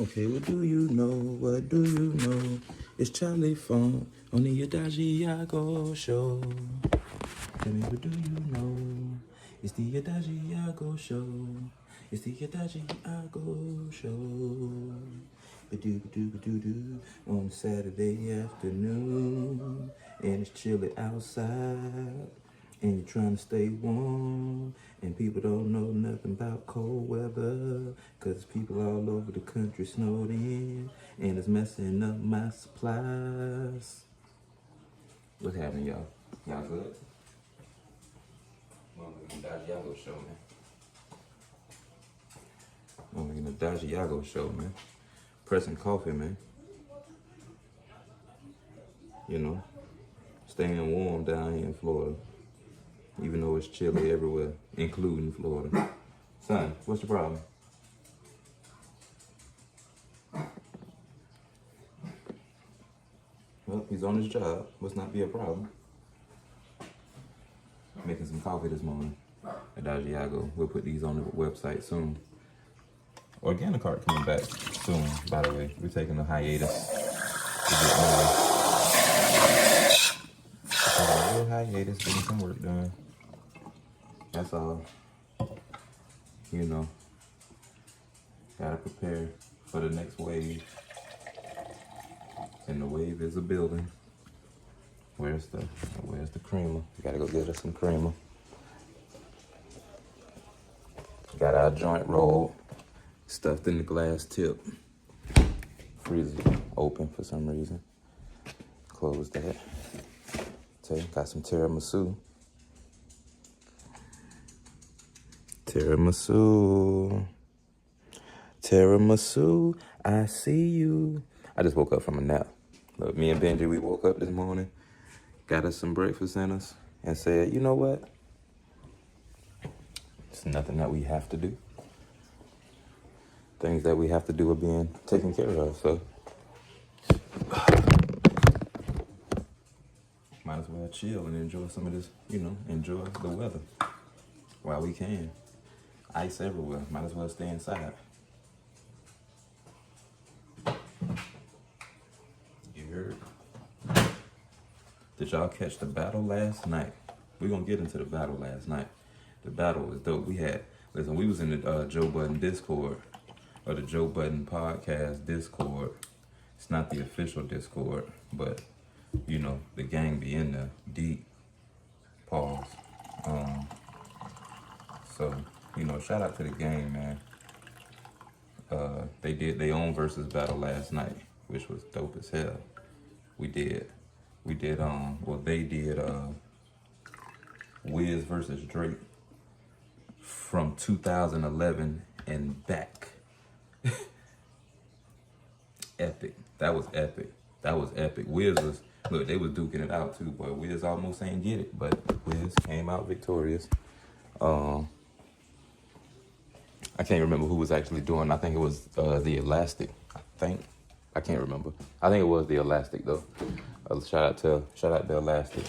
Okay, what do you know? What do you know? It's Charli Funk on the Edagiago Show. Tell me, what do you know? It's the Edagiago Show. It's the Edagiago Show. Ba-do-ba-do-ba-do-do. On Saturday afternoon, and it's chilly outside, and you're trying to stay warm, and people don't know nothing about cold weather, cause people all over the country snowed in, and it's messing up my supplies. What's happening, y'all? Y'all good? Well, we're in the Edagiago Show, man. We're in the Edagiago Show, man. Pressing coffee, man. You know, staying warm down here in Florida, even though it's chilly everywhere, including Florida. Son, what's the problem? Well, he's on his job. Must not be a problem. Making some coffee this morning at Edagiago. We'll put these on the website soon. Organic art coming back soon, by the way. We're taking a hiatus. A real hiatus, getting some work done. That's all. You know, gotta prepare for the next wave. And the wave is a building. Where's the creamer? We gotta go get us some creamer. Got our joint roll stuffed in the glass tip. Freezer open for some reason. Close that. Got some tiramisu. Tiramisu, I see you. I just woke up from a nap. Look, me and Benji, we woke up this morning, got us some breakfast in us, and said, you know what? It's nothing that we have to do. Things that we have to do are being taken care of, so might as well chill and enjoy some of this, you know, enjoy the weather while we can. Ice everywhere, might as well stay inside. You heard? Did y'all catch the battle last night? We're gonna get into the battle last night. The battle was dope. We was in the Joe Budden Discord, or the Joe Budden Podcast Discord. It's not the official Discord, but you know, the gang be in there deep. Pause. So, you know, shout out to the gang, man. They did their own versus battle last night, which was dope as hell. They did Wiz versus Drake from 2011 and back. Epic. That was epic. Wiz was, look, they was duking it out too, boy. Wiz almost ain't get it, but Wiz came out victorious. I can't remember who was actually doing. I think it was the Elastic. I can't remember. I think it was the Elastic though. Shout out to the Elastic.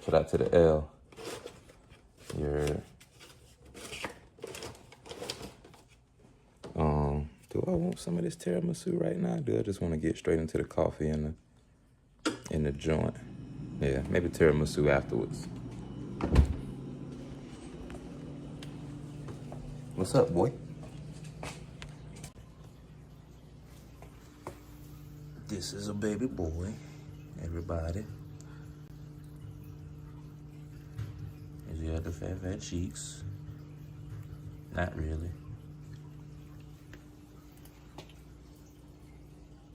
Shout out to the L. Do I want some of this tiramisu right now? Do I just want to get straight into the coffee and the joint? Yeah, maybe tiramisu afterwards. What's up, boy? This is a baby boy, everybody. Has he got the fat cheeks? Not really.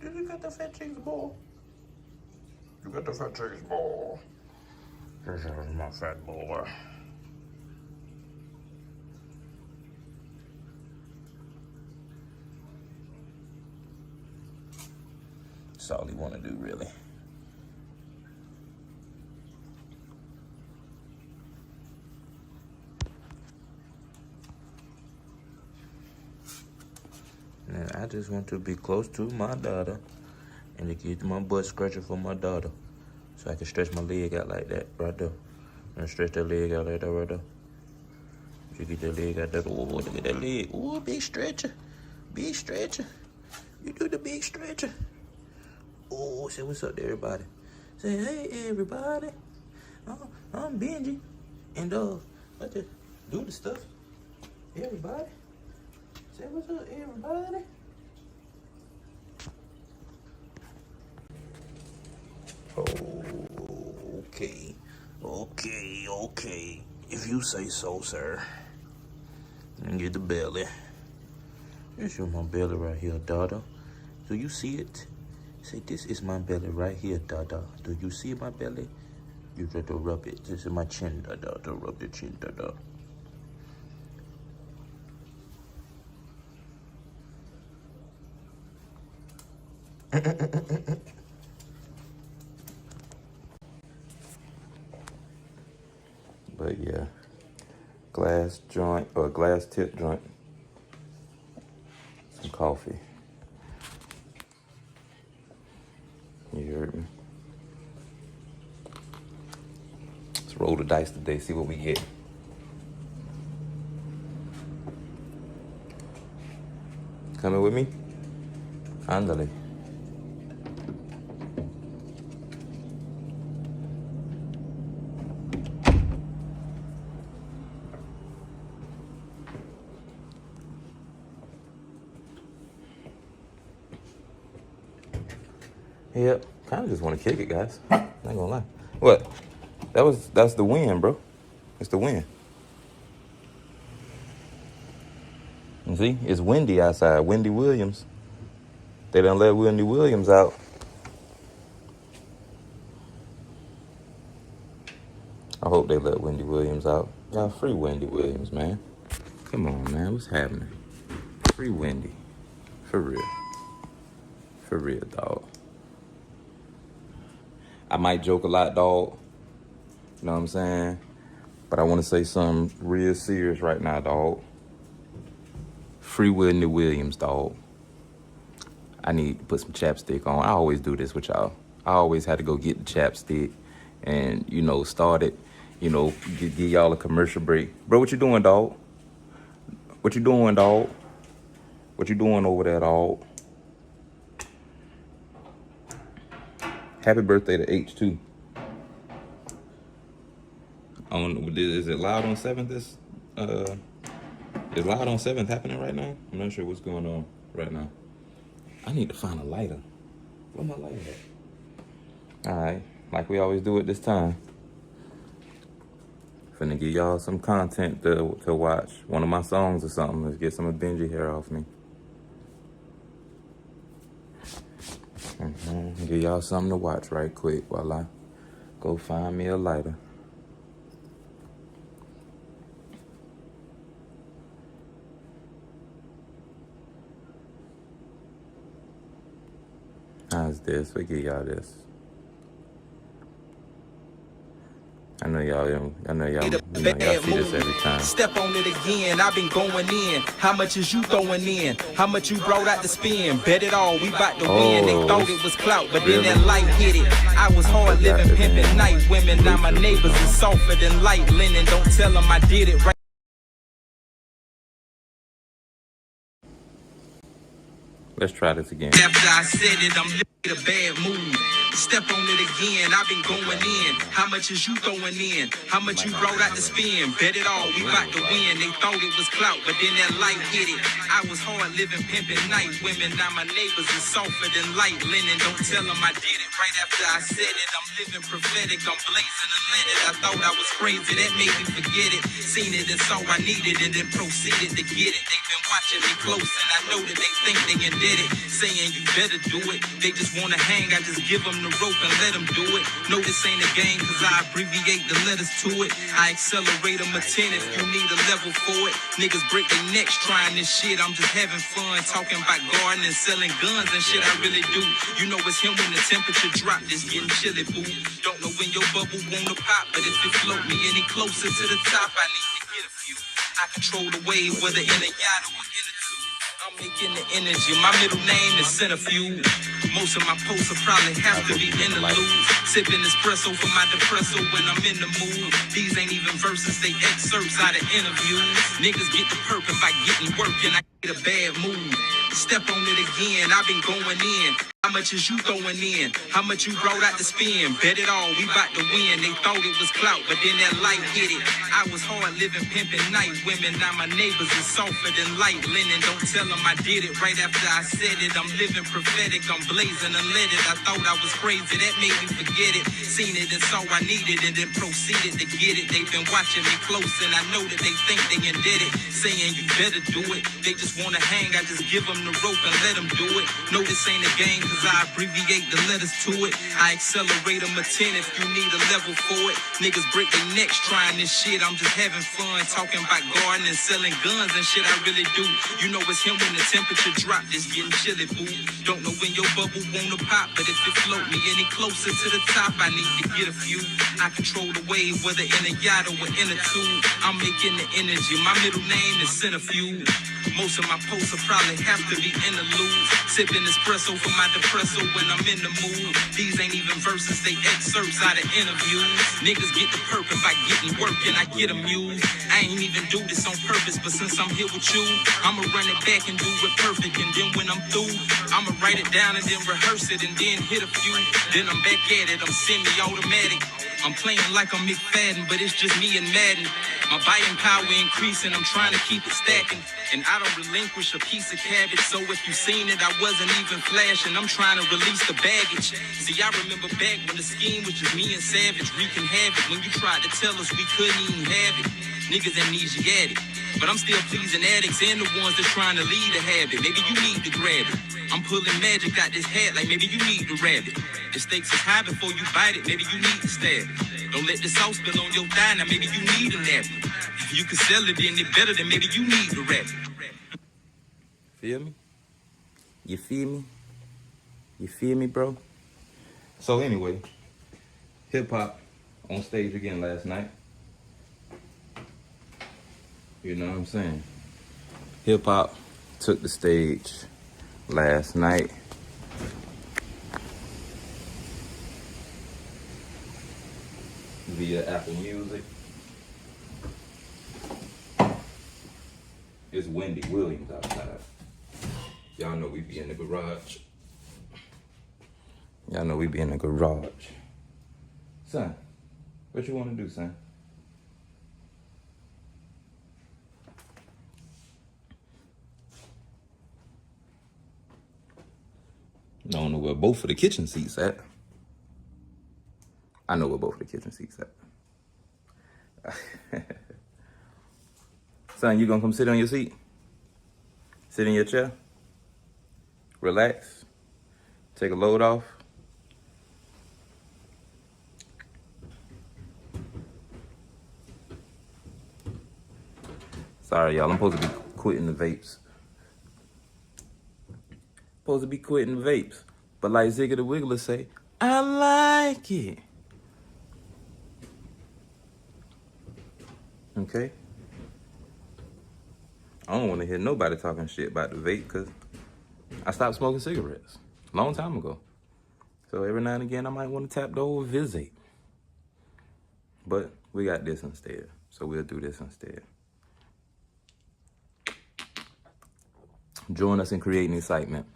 You got the fat cheeks, boy. You got the fat cheeks, boy. This is my fat boy. That's all he want to do, really. And I just want to be close to my daughter and to get my butt scratcher for my daughter, so I can stretch my leg out like that, right there. And stretch that leg out like that, right there. You get that leg out there. Oh, look at that leg. Oh, big stretcher. Big stretcher. You do the big stretcher. Oh, say what's up to everybody. Say, hey, everybody. I'm Benji. And, I just do the stuff. Everybody. Say what's up, everybody. Oh, okay. Okay. If you say so, sir. And get the belly. This is my belly right here, Dada. Do you see it? Say, this is my belly right here, Dada. Do you see my belly? You got to rub it. This is my chin, Dada. To rub the chin, Dada. But yeah, glass joint or glass tip joint. Some coffee. You heard me. Let's roll the dice today, see what we get. Coming with me? Ándale. Yep, kind of just want to kick it, guys. Not gonna lie. What? That's the wind, bro. It's the wind. You see, it's windy outside. Wendy Williams. They done let Wendy Williams out. I hope they let Wendy Williams out. Y'all free Wendy Williams, man. Come on, man. What's happening? Free Wendy. For real. For real, dog. I might joke a lot, dog. You know what I'm saying? But I want to say something real serious right now, dog. Free Wendy Williams, dog. I need to put some chapstick on. I always do this with y'all. I always had to go get the chapstick and, you know, start it. You know, give y'all a commercial break. Bro, what you doing, dog? What you doing, dog? What you doing over there, dog? Happy birthday to H2. Is it Loud on 7th? Is Loud on 7th happening right now? I'm not sure what's going on right now. I need to find a lighter. Where my lighter at? All right, like we always do at this time. Finna give y'all some content to watch. One of my songs or something. Let's get some of Benji hair off me. Give y'all something to watch right quick while I go find me a lighter. How's this? We give y'all this. I know y'all see this every time. Step on it again, I've been going in. How much is you throwing in? How much you brought out to spin? Bet it all, we bout to win. They thought it was clout, but then that light hit it. I was hard living, pimping night women. Now my neighbors is softer than light linen. Don't tell them I did it right. Let's try this again. After I said it, I'm in a bad mood. Step on it again, I've been going in. How much is you throwing in? How much you brought out to spin? Bet it all, we bout to win. They thought it was clout, but then that light hit it. I was hard living, pimping night women. Now my neighbors is softer than light linen. Don't tell them I did it right after I said it. I'm living prophetic, I'm blazing a linen. I thought I was crazy, that made me forget it. Seen it and saw I needed it and proceeded to get it. They've been watching me close and I know that they think they can did it. Saying you better do it. They just wanna hang, I just give them the rope and let them do it. No, this ain't a game, cause I abbreviate the letters to it. I accelerate them a 10 if you need a level for it. Niggas break their necks trying this shit. I'm just having fun, talking about gardening, selling guns and shit. I really do. You know it's him when the temperature drop. It's getting chilly, boo. Don't know when your bubble wanna pop, but if it float me any closer to the top, I need to get a few. I control the wave, whether in a yacht or in a tube. I'm making the energy. My middle name is Centrifuge. Most of my posts will probably have to be interludes. Sipping espresso for my depresso when I'm in the mood. These ain't even verses, they excerpts out of interviews. Niggas get the perkin by getting work and I get a bad mood. Step on it again, I've been going in. How much is you throwing in? How much you brought out to spin? Bet it all, we bout to win. They thought it was clout, but then that light hit it. I was hard living, pimping night women. Now my neighbors is softer than light linen. Don't tell them I did it right after I said it. I'm living prophetic, I'm blazing unleaded. I thought I was crazy, that made me forget it. Seen it and saw I needed it, and then proceeded to get it. They've been watching me close, and I know that they think they indebted. Saying you better do it. They just wanna hang, I just give them the rope and let them do it. No, this ain't a game, cause I abbreviate the letters to it. I accelerate them a 10 if you need a level for it. Niggas break their necks trying this shit. I'm just having fun, talking about gardening, selling guns and shit. I really do. You know it's him when the temperature drop, it's getting chilly, boo. Don't know when your bubble wanna pop, but if it float me any closer to the top, I need to get a few. I control the wave, whether in a yacht or in a tube. I'm making the energy. My middle name is Centrifuge. Most of my posts will probably have to be interludes. Sipping espresso for my depresso when I'm in the mood. These ain't even verses, they excerpts out of interviews. Niggas get the purpose by getting work and I get amused. I ain't even do this on purpose, but since I'm here with you, I'ma run it back and do it perfect. And then when I'm through, I'ma write it down and then rehearse it and then hit a few. Then I'm back at it, I'm semi-automatic. I'm playing like I'm McFadden, but it's just me and Madden. My buying power increasing, I'm trying to keep it stacking. And I don't relinquish a piece of cabbage. So if you seen it, I wasn't even flashing. I'm trying to release the baggage. See, I remember back when the scheme was just me and Savage wreaking havoc. When you tried to tell us we couldn't even have it. Niggas amnesiac. But I'm still pleasing addicts and the ones that trying to lead a habit. Maybe you need to grab it. I'm pulling magic out this hat like maybe you need to rab it. The stakes is high before you bite it, maybe you need to stab it. Don't let the sauce spill on your thigh, now maybe you need a napkin. If you can sell it, then it better, then maybe you need to rap it. Feel me? You feel me? You feel me, bro? So anyway, hip-hop on stage again last night. You know what I'm saying? Hip-hop took the stage last night. Via Apple Music. It's Wendy Williams outside. Y'all know we be in the garage. Y'all know we be in the garage. Son, what you want to do, son? I don't know where both of the kitchen seats at. I know where both of the kitchen seats at. Son, you gonna come sit on your seat? Sit in your chair? Relax? Take a load off? Sorry, y'all. I'm supposed to be quitting the vapes. Supposed to be quitting the vapes. But like Zigga the Wiggler say, I like it. Okay? I don't want to hear nobody talking shit about the vape because I stopped smoking cigarettes a long time ago. So every now and again, I might want to tap the old Visape. But we got this instead. So we'll do this instead. Join us in creating excitement.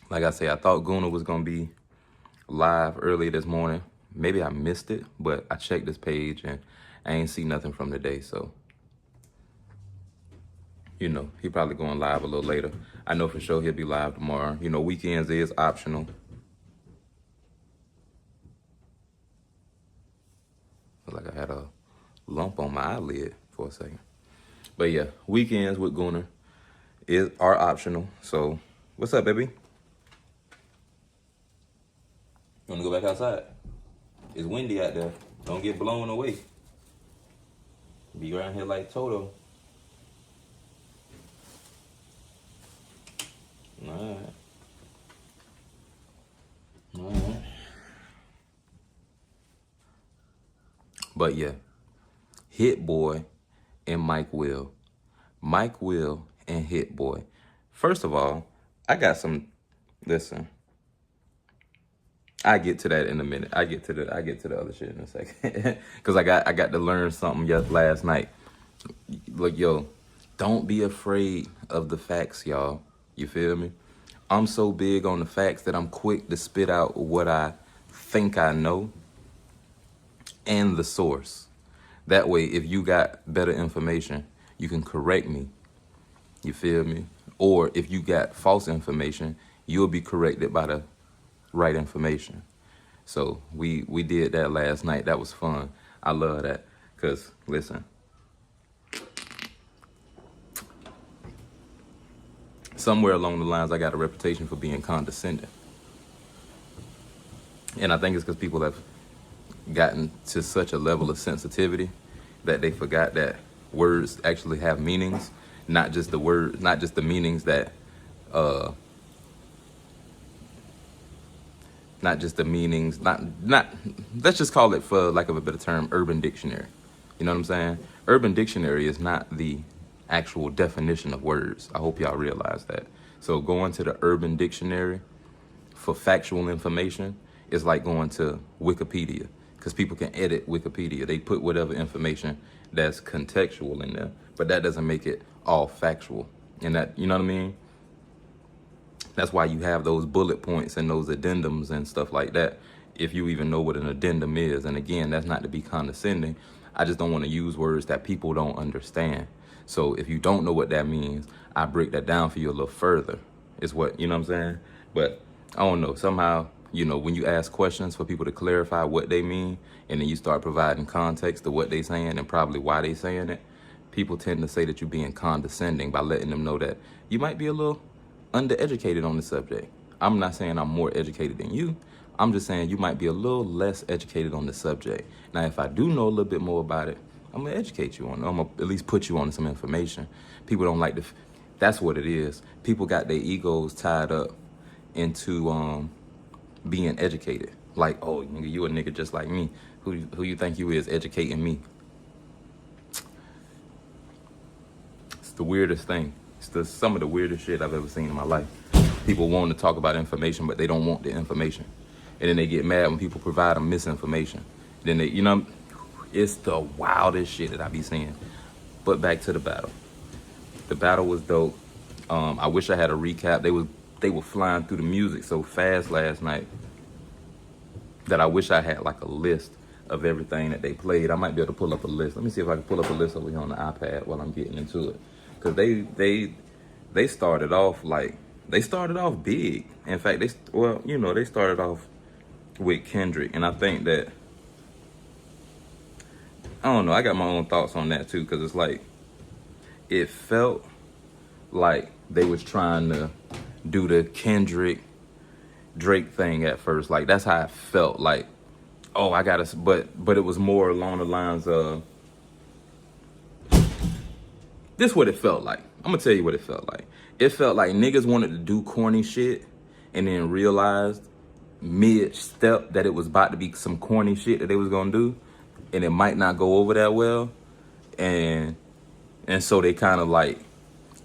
Like I say, I thought Guna was going to be live early this morning. Maybe I missed it, but I checked this page and I ain't see nothing from today. So, you know, he probably going live a little later. I know for sure he'll be live tomorrow. You know, weekends is optional. Feel like I had a lump on my eyelid for a second. But yeah, weekends with Gunner are optional. So, what's up, baby? You wanna go back outside? It's windy out there. Don't get blown away. Be around here like Toto. Alright. Alright. But yeah, Hit Boy and Mike Will. Mike Will and Hit Boy. First of all, I got some, listen. I get to that in a minute. I get to the other shit in a second. Cause I got to learn something last night. Like, yo, Don't be afraid of the facts, y'all. You feel me? I'm so big on the facts that I'm quick to spit out what I think I know and the source. That way, if you got better information, you can correct me. You feel me? Or if you got false information, you'll be corrected by the right information. So we did that last night. That was fun. I love that. Because, listen, somewhere along the lines, I got a reputation for being condescending. And I think it's because people have gotten to such a level of sensitivity that they forgot that words actually have meanings, not just the word, not just the meanings that, not just the meanings, not, let's just call it, for lack of a better term, Urban Dictionary. You know what I'm saying? Urban Dictionary is not the actual definition of words. I hope y'all realize that. So going to the Urban Dictionary for factual information is like going to Wikipedia, because people can edit Wikipedia. They put whatever information that's contextual in there, but that doesn't make it all factual. And that, you know what I mean? That's why you have those bullet points and those addendums and stuff like that, if you even know what an addendum is. And again, that's not to be condescending. I just don't want to use words that people don't understand. So if you don't know what that means, I break that down for you a little further, is what, you know what I'm saying? But I don't know, somehow, you know, when you ask questions for people to clarify what they mean, and then you start providing context to what they saying and probably why they saying it, people tend to say that you're being condescending by letting them know that you might be a little undereducated on the subject. I'm not saying I'm more educated than you. I'm just saying you might be a little less educated on the subject. Now, if I do know a little bit more about it, I'm gonna educate you on it. I'm gonna at least put you on some information. People don't like to, that's what it is. People got their egos tied up into being educated. Like, oh, nigga, you a nigga just like me. Who you think you is educating me? It's the weirdest thing. It's some of the weirdest shit I've ever seen in my life. People want to talk about information, but they don't want the information. And then they get mad when people provide them misinformation. Then they, you know, it's the wildest shit that I be seeing. But back to the battle. The battle was dope. I wish I had a recap. They were flying through the music so fast last night that I wish I had like a list of everything that they played. I might be able to pull up a list. Let me see if I can pull up a list over here on the iPad while I'm getting into it. Because they started off like, they started off big. In fact, they started off with Kendrick. And I think that, I don't know, I got my own thoughts on that too. Because it's like, it felt like they was trying to do the Kendrick Drake thing at first. Like, that's how I felt. Like, oh, I gotta, but it was more along the lines of, this is what it felt like. I'm gonna tell you what it felt like. It felt like niggas wanted to do corny shit and then realized mid-step that it was about to be some corny shit that they was gonna do, and it might not go over that well. And so they kind of like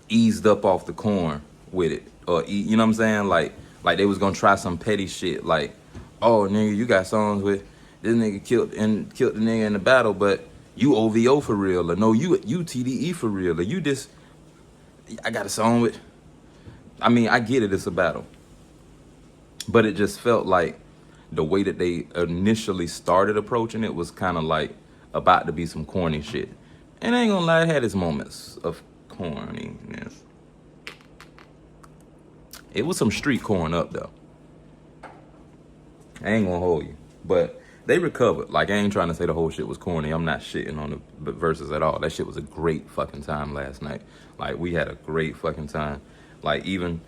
eased up off the corn with it. Or, you know what I'm saying? Like they was gonna try some petty shit. Like, oh, nigga, you got songs with this nigga killed the nigga in the battle, but you OVO for real, or no, you TDE for real, or you just, I got a song with, I mean, I get it, it's a battle. But it just felt like the way that they initially started approaching it was kind of like about to be some corny shit. And I ain't gonna lie, it had its moments of corniness. It was some street corn up though. I ain't gonna hold you. But they recovered. Like, I ain't trying to say the whole shit was corny. I'm not shitting on the verses at all. That shit was a great fucking time last night. Like, we had a great fucking time. Like, even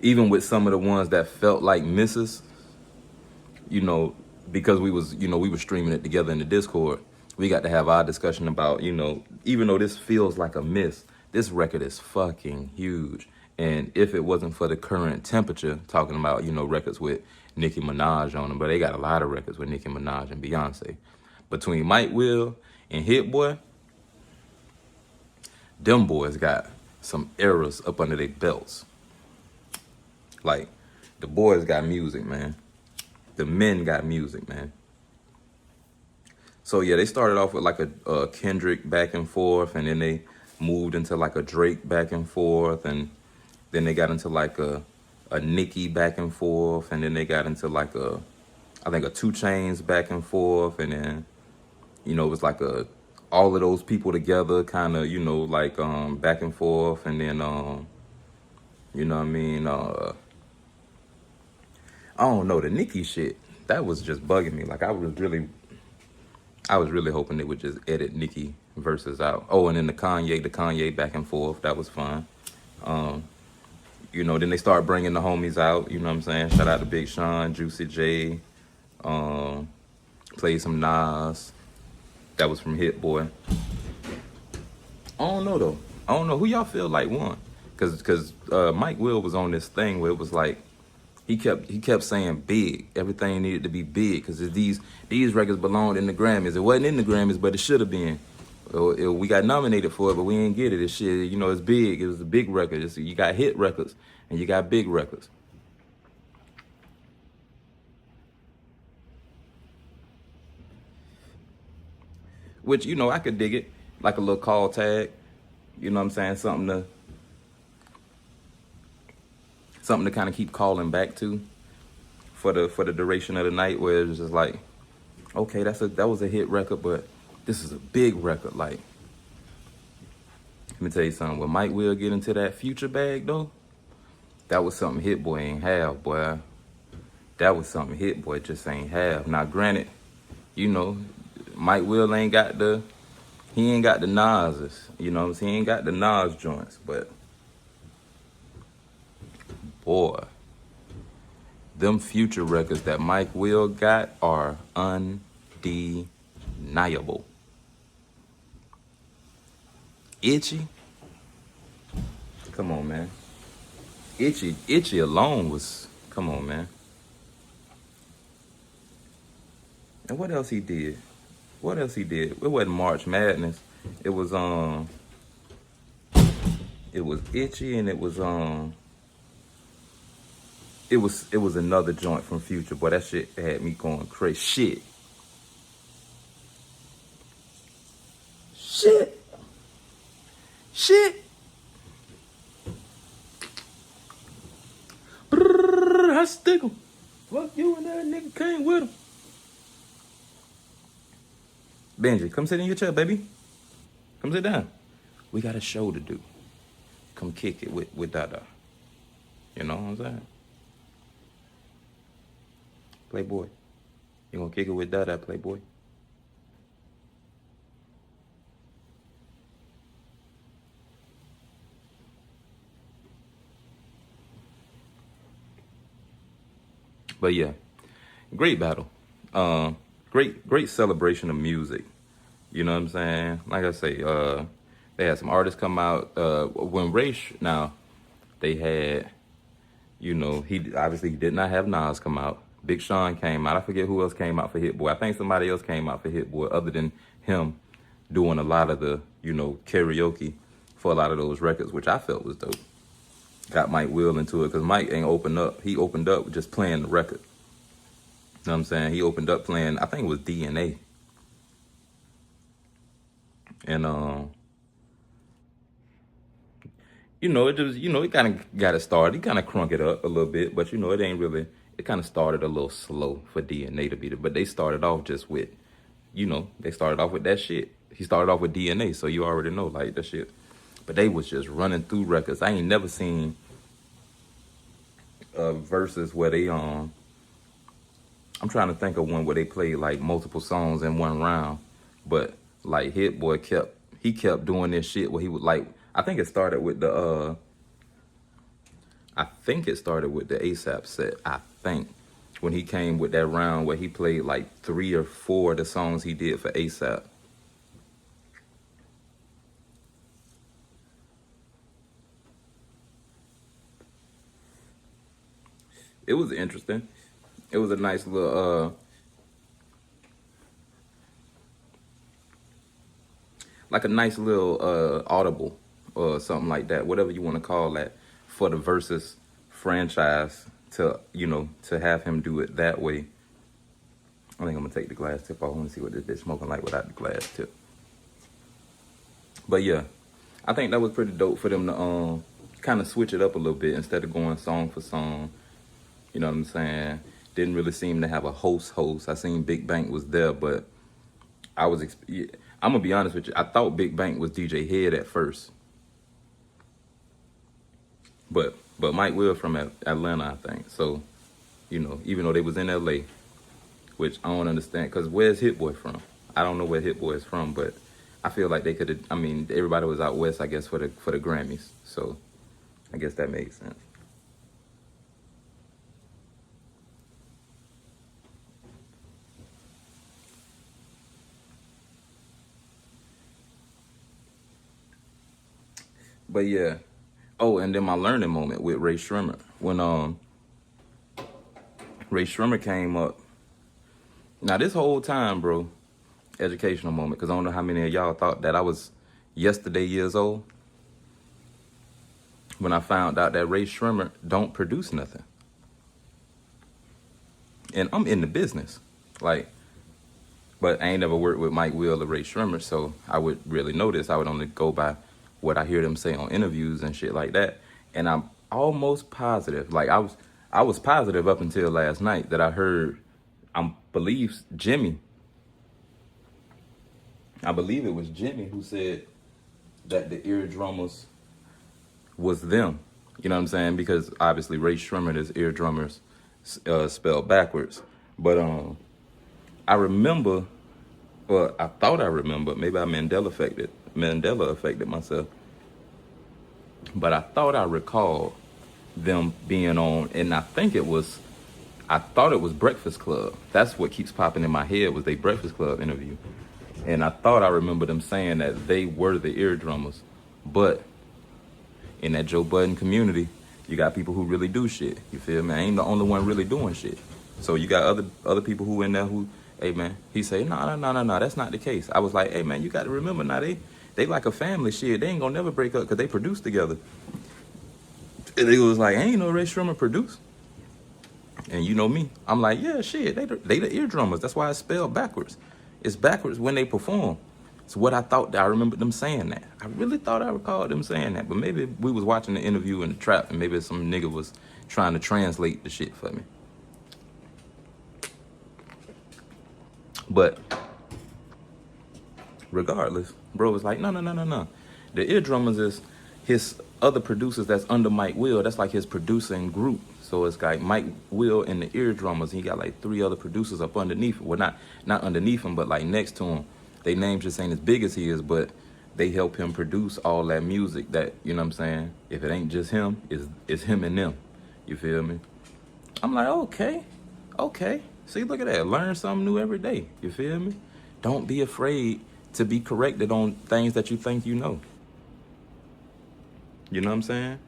with some of the ones that felt like misses, you know, because we were streaming it together in the Discord, we got to have our discussion about, you know, even though this feels like a miss, this record is fucking huge. And if it wasn't for the current temperature, talking about, you know, records with Nicki Minaj on them, but they got a lot of records with Nicki Minaj and Beyonce. Between Mike Will and Hit Boy, them boys got some eras up under their belts. Like, the boys got music, man. The men got music, man. So yeah, they started off with like a Kendrick back and forth, and then they moved into like a Drake back and forth, and then they got into like a Nicki back and forth, and then they got into like I think a 2 Chainz back and forth, and then it was like all of those people together, kind of like back and forth, and then you know what I mean. I don't know, the Nicki shit, that was just bugging me. Like I was really hoping they would just edit Nicki verses out. Oh, and then the Kanye back and forth, that was fun. Then they start bringing the homies out. You know what I'm saying? Shout out to Big Sean, Juicy J. Played some Nas. That was from Hit Boy. I don't know though. I don't know who y'all feel like won, cause Mike Will was on this thing where it was like he kept saying big. Everything needed to be big because these records belonged in the Grammys. It wasn't in the Grammys, but it should have been. We got nominated for it, but we didn't get it. This shit, it's big. It was a big record. You got hit records and you got big records. Which, I could dig it. Like a little call tag. You know what I'm saying? Something to kind of keep calling back to for the duration of the night, where it's just like, okay, that was a hit record, but this is a big record. Like, let me tell you something. When Mike Will get into that Future bag though, that was something Hit Boy ain't have, boy. That was something Hit Boy just ain't have. Now, granted, Mike Will ain't got the Nas's. He ain't got the Nas joints, but boy, them Future records that Mike Will got are undeniable. Itchy, come on, man. Itchy alone was, come on, man. And what else he did? It wasn't March Madness. It was Itchy, and it was another joint from Future. Boy, that shit had me going crazy. Shit. Brrr, I stick 'em. Fuck you and that nigga came with him. Benji, come sit in your chair, baby. Come sit down. We got a show to do. Come kick it with Dada. You know what I'm saying? Playboy. You gonna kick it with Dada, Playboy? But yeah, great battle. Great celebration of music. You know what I'm saying? Like I say, they had some artists come out. When now, they had, he obviously did not have Nas come out. Big Sean came out. I forget who else came out for Hit Boy. I think somebody else came out for Hit Boy other than him doing a lot of the, karaoke for a lot of those records, which I felt was dope. Got Mike Will into it because Mike ain't opened up. He opened up just playing the record. You know what I'm saying? He opened up playing, I think it was DNA. And, it just, it kind of got it started. He kind of crunk it up a little bit, but, it ain't really, it kind of started a little slow for DNA to be there. But they started off just with, they started off with that shit. He started off with DNA, so you already know, like, that shit. But they was just running through records. I ain't never seen verses where they, I'm trying to think of one where they played, like, multiple songs in one round. But, like, Hit Boy kept doing this shit where he would, like, I think it started with the ASAP set, I think, when he came with that round where he played like 3 or 4 of the songs he did for ASAP. It was interesting. It was a nice little, like a nice little audible or something like that, whatever you want to call that, for the Versus franchise to, to have him do it that way. I think I'm gonna take the glass tip off. I want to see what this bitch smoking like without the glass tip. But yeah, I think that was pretty dope for them to kind of switch it up a little bit instead of going song for song. You know what I'm saying? Didn't really seem to have a host. I seen Big Bank was there, but I'm gonna be honest with you. I thought Big Bank was DJ Head at first, but Mike Will from Atlanta, I think. So, you know, even though they was in LA, which I don't understand, cause where's Hit Boy from? I don't know where Hit Boy is from, but I feel like they could have. I mean, everybody was out west, I guess, for the Grammys. So, I guess that makes sense. But yeah. Oh, and then my learning moment with Ray Shrimmer. When Ray Shrimmer came up. Now this whole time, bro, educational moment, because I don't know how many of y'all thought that I was yesterday years old when I found out that Ray Shrimmer don't produce nothing. And I'm in the business. Like, but I ain't never worked with Mike Will or Ray Shrimmer, so I would really know this. I would only go by what I hear them say on interviews and shit like that. And I'm almost positive, like I was positive up until last night that I heard, I believe it was Jimmy who said that the eardrummers was them. You know what I'm saying? Because obviously Ray Shrimmer is eardrummers spelled backwards. But I remember, well, I thought I remember, maybe I Mandela affected myself. But I thought I recalled them being on, and I thought it was Breakfast Club. That's what keeps popping in my head was they Breakfast Club interview. And I thought I remember them saying that they were the eardrummers. But in that Joe Budden community, you got people who really do shit. You feel me? I ain't the only one really doing shit. So you got other people who in there who, hey man, he say, no, that's not the case. I was like, hey man, you got to remember now they like a family shit. They ain't gonna never break up because they produce together. And he was like, ain't no Ray Shrimmer produce. And you know me, I'm like, yeah, shit, they the eardrummers. That's why it's spelled backwards. It's backwards when they perform. It's what I thought. I remember them saying that. I really thought I recalled them saying that. But maybe we was watching the interview in the trap and maybe some nigga was trying to translate the shit for me. But regardless, bro was like, no. The eardrummers is his other producers that's under Mike Will. That's like his producing group. So it's like Mike Will and the eardrummers. He got like 3 other producers up underneath. Well, not underneath him, but like next to him. They names just ain't as big as he is, but they help him produce all that music that, you know what I'm saying? If it ain't just him, it's him and them. You feel me? I'm like, okay. See, look at that. Learn something new every day. You feel me? Don't be afraid to be corrected on things that you think you know. You know what I'm saying?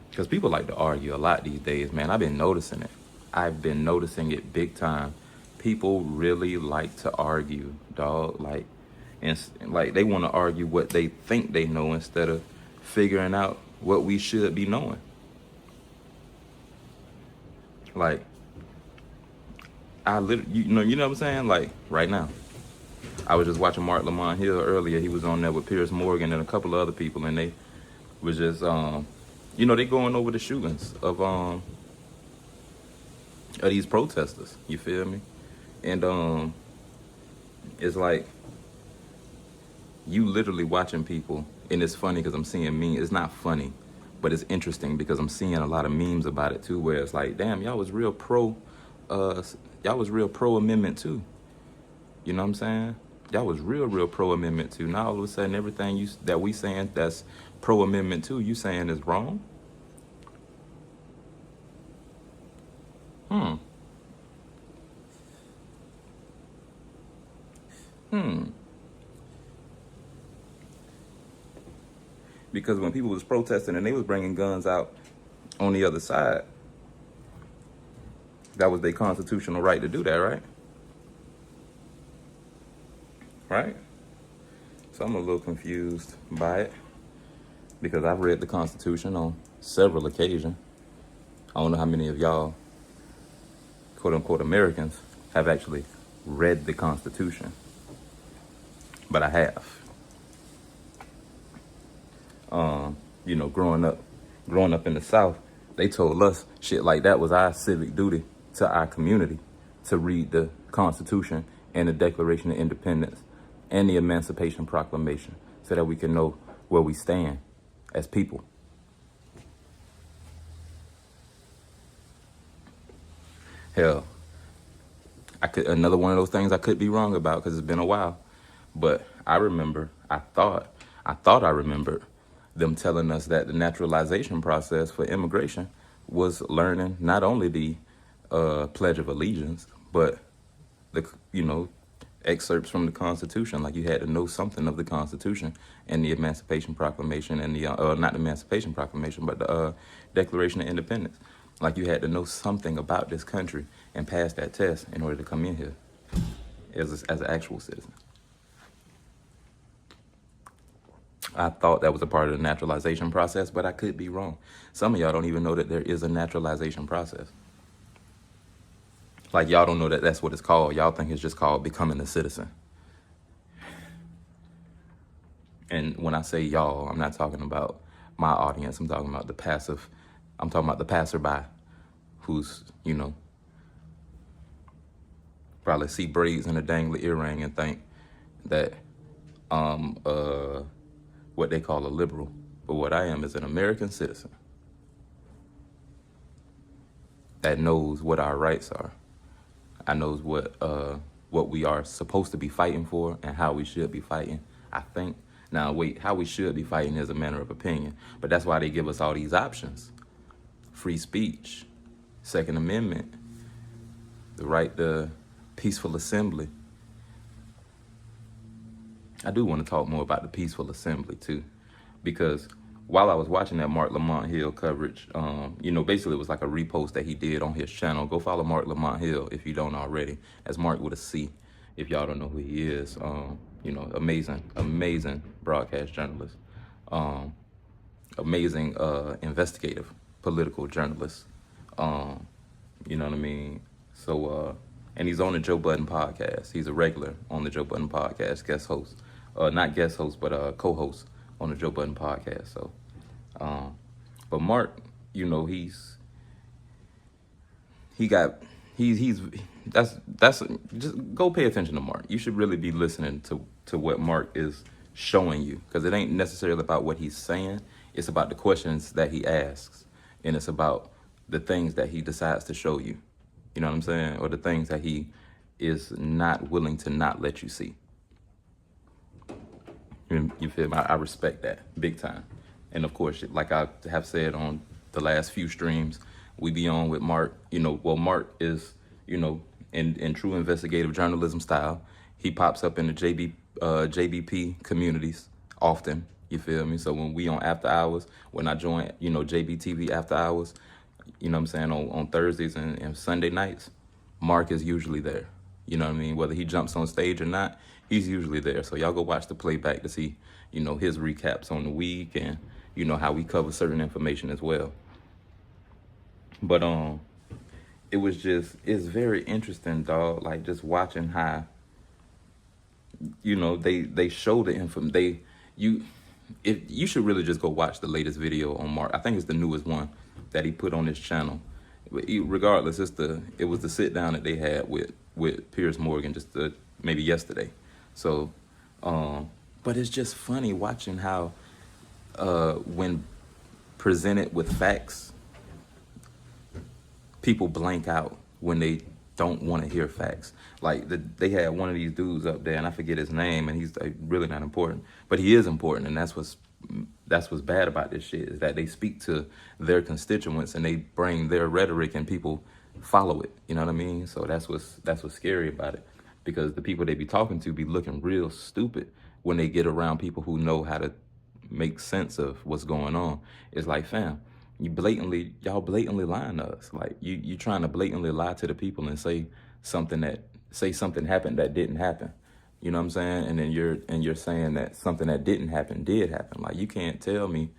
Because people like to argue a lot these days, man. I've been noticing it. I've been noticing it big time. People really like to argue, dog. Like they want to argue what they think they know instead of figuring out what we should be knowing. Like, you know what I'm saying? Like, right now. I was just watching Mark Lamont Hill earlier. He was on there with Piers Morgan and a couple of other people, and they was just, they going over the shootings of these protesters. You feel me? And it's like you literally watching people, and it's funny because I'm seeing memes. It's not funny, but it's interesting because I'm seeing a lot of memes about it too, where it's like, damn, y'all was real pro amendment too. You know what I'm saying? Y'all was real pro amendment too. Now all of a sudden everything that we saying that's pro amendment too, you saying is wrong? Because when people was protesting and they was bringing guns out on the other side, that was their constitutional right to do that, right? Right? So I'm a little confused by it because I've read the Constitution on several occasions. I don't know how many of y'all, quote unquote, Americans have actually read the Constitution, but I have. You know, growing up in the South, they told us shit like that was our civic duty to our community, to read the Constitution and the Declaration of Independence and the Emancipation Proclamation so that we can know where we stand as people. Hell, another one of those things I could be wrong about because it's been a while, but I thought I remembered them telling us that the naturalization process for immigration was learning not only the Pledge of Allegiance, but the, you know, excerpts from the Constitution. Like, you had to know something of the Constitution and the Emancipation Proclamation and the not the Emancipation Proclamation, but the Declaration of Independence. Like, you had to know something about this country and pass that test in order to come in here as an actual citizen. I thought that was a part of the naturalization process, but I could be wrong. Some of y'all don't even know that there is a naturalization process. Like, y'all don't know that that's what it's called. Y'all think it's just called becoming a citizen. And when I say y'all, I'm not talking about my audience. I'm talking about the passerby who's, you know, probably see braids and a dangly earring and think that what they call a liberal. But what I am is an American citizen that knows what our rights are. I knows what we are supposed to be fighting for and how we should be fighting, I think. Now, wait, how we should be fighting is a matter of opinion, but that's why they give us all these options. Free speech, Second Amendment, the right to peaceful assembly. I do want to talk more about the peaceful assembly too, because while I was watching that Mark Lamont Hill coverage, you know, basically it was like a repost that he did on his channel. Go follow Mark Lamont Hill if you don't already. That's Mark with a C, if y'all don't know who he is. You know, amazing broadcast journalist, amazing investigative political journalist. You know what I mean? So, and he's on the Joe Budden podcast. He's a regular on the Joe Budden podcast, guest host. Not guest host, but co-host on the Joe Budden podcast. So, but Mark, you know, that's just go pay attention to Mark. You should really be listening to what Mark is showing you, because it ain't necessarily about what he's saying. It's about the questions that he asks, and it's about the things that he decides to show you. You know what I'm saying? Or the things that he is not willing to not let you see. You feel me? I respect that big time. And of course, like I have said on the last few streams, we be on with Mark. You know, well, Mark is, you know, in true investigative journalism style, he pops up in the JBP communities often. You feel me? So when we on after hours, when I join, you know, JBTV after hours, you know what I'm saying, on Thursdays and Sunday nights, Mark is usually there. You know what I mean? Whether he jumps on stage or not, he's usually there. So y'all go watch the playback to see, you know, his recaps on the week and, you know, how we cover certain information as well. But it's very interesting, dog. Like, just watching how, you know, they show the information. You should really just go watch the latest video on Mark. I think it's the newest one that he put on his channel. But regardless, it was the sit down that they had with Piers Morgan maybe yesterday. So, but it's just funny watching how when presented with facts, people blank out when they don't want to hear facts. Like, they had one of these dudes up there, and I forget his name, and he's really not important, but he is important, and that's what's bad about this shit, is that they speak to their constituents and they bring their rhetoric and people follow it. You know what I mean? So that's what's scary about it, because the people they be talking to be looking real stupid when they get around people who know how to make sense of what's going on. It's like, fam, y'all blatantly lying to us. Like, you trying to blatantly lie to the people and say something happened that didn't happen. You know what I'm saying? And then you're saying that something that didn't happen did happen. Like, you can't tell me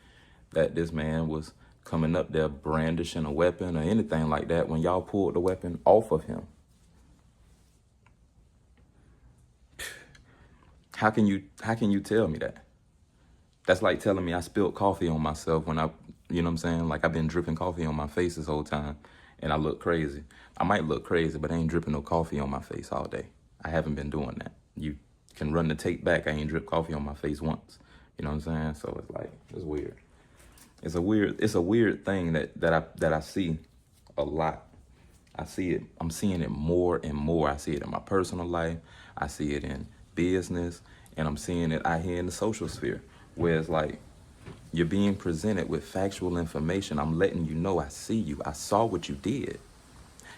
that this man was coming up there brandishing a weapon or anything like that when y'all pulled the weapon off of him. How can you tell me that? That's like telling me I spilled coffee on myself when you know what I'm saying? Like I've been dripping coffee on my face this whole time and I look crazy. I might look crazy, but I ain't dripping no coffee on my face all day. I haven't been doing that. You can run the tape back. I ain't dripped coffee on my face once. You know what I'm saying? So it's like, it's weird. It's a weird thing that I see a lot. I see it. I'm seeing it more and more. I see it in my personal life. I see it in business, and I'm seeing it out here in the social sphere, where it's like you're being presented with factual information. I'm letting you know I see you. I saw what you did.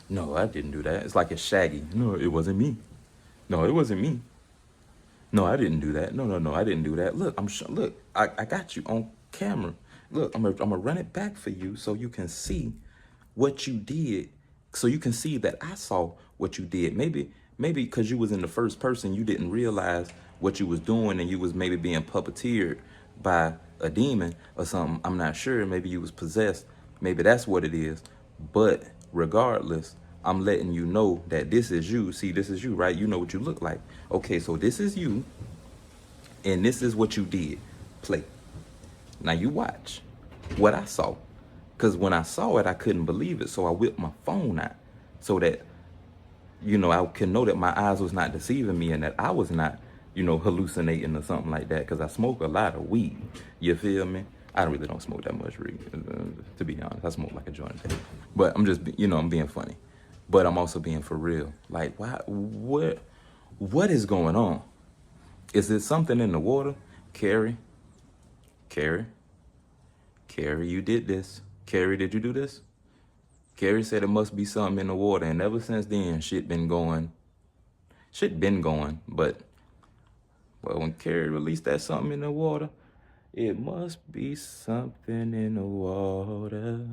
No, I didn't do that. It's like it's Shaggy. No, it wasn't me. No, it wasn't me. No, I didn't do that. No, I didn't do that. Look, look, I got you on camera. Look, I'm gonna run it back for you so you can see what you did, so you can see that I saw what you did. Maybe because you was in the first person, you didn't realize what you was doing, and you was maybe being puppeteered by a demon or something. I'm not sure. Maybe you was possessed. Maybe that's what it is. But regardless, I'm letting you know that this is you. See, this is you, right? You know what you look like. Okay, so this is you, and this is what you did. Play. Now you watch what I saw. Because when I saw it, I couldn't believe it. So I whipped my phone out so that, you know, I can know that my eyes was not deceiving me and that I was not, you know, hallucinating or something like that. Because I smoke a lot of weed. You feel me? I really don't smoke that much weed, to be honest. I smoke like a joint a day. But I'm just, you know, I'm being funny. But I'm also being for real. Like, why? What is going on? Is it something in the water? Carrie, you did this. Carrie, did you do this? Carrie said it must be something in the water, and ever since then, shit been going, but, well, when Carrie released that something in the water, it must be something in the water.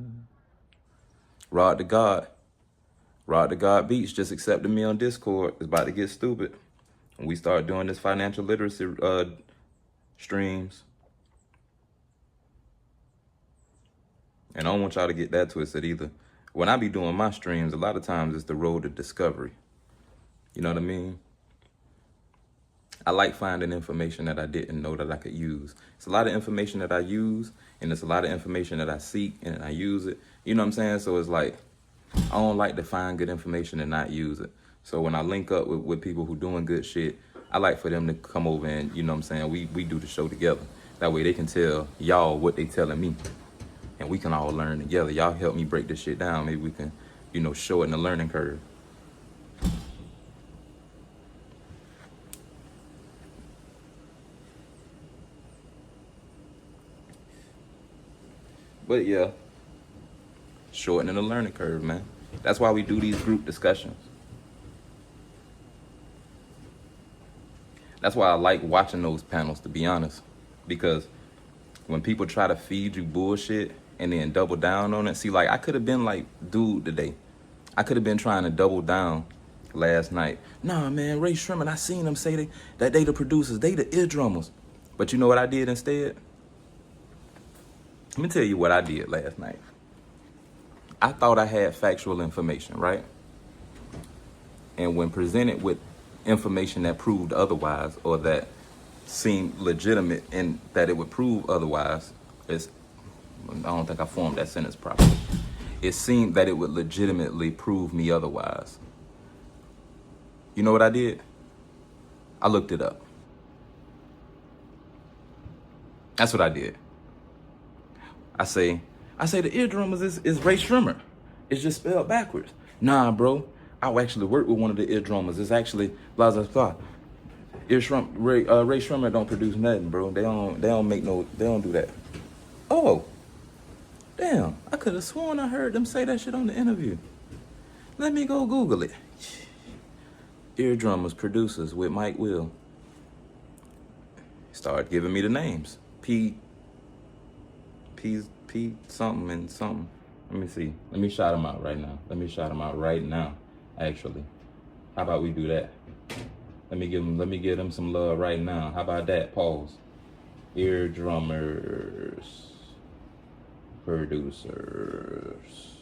Rod to God Beats just accepted me on Discord. It's about to get stupid. When we start doing this financial literacy streams. And I don't want y'all to get that twisted either. When I be doing my streams, a lot of times it's the road to discovery. You know what I mean? I like finding information that I didn't know that I could use. It's a lot of information that I use, and it's a lot of information that I seek, and I use it. You know what I'm saying? So it's like, I don't like to find good information and not use it. So when I link up with people who doing good shit, I like for them to come over and, you know what I'm saying, we do the show together. That way they can tell y'all what they telling me. And we can all learn together. Y'all help me break this shit down. Maybe we can, you know, shorten the learning curve. But yeah, shortening the learning curve, man. That's why we do these group discussions. That's why I like watching those panels, to be honest. Because when people try to feed you bullshit and then double down on it, see, like, I could have been like dude today. I could have been trying to double down last night. Nah, man, Ray Sherman, I seen them say that they the producers, they the ear drummers. But you know what I did instead? Let me tell you what I did last night. I thought I had factual information, right? And when presented with information that proved otherwise, or that seemed legitimate and that it would prove otherwise, I don't think I formed that sentence properly. It seemed that it would legitimately prove me otherwise. You know what I did? I looked it up. That's what I did. I say the ear drummers is Ray Sherman. It's just spelled backwards. Nah, bro. I actually work with one of the ear drummers. It's actually blah blah blah. Ray Sherman don't produce nothing, bro. They don't do that. Oh, damn! I could have sworn I heard them say that shit on the interview. Let me go Google it. Ear drummers, producers with Mike Will. Started giving me the names. P something and something. Let me see. Let me shout them out right now. Actually, how about we do that? Let me give them some love right now. How about that? Pause. Ear drummers, producers.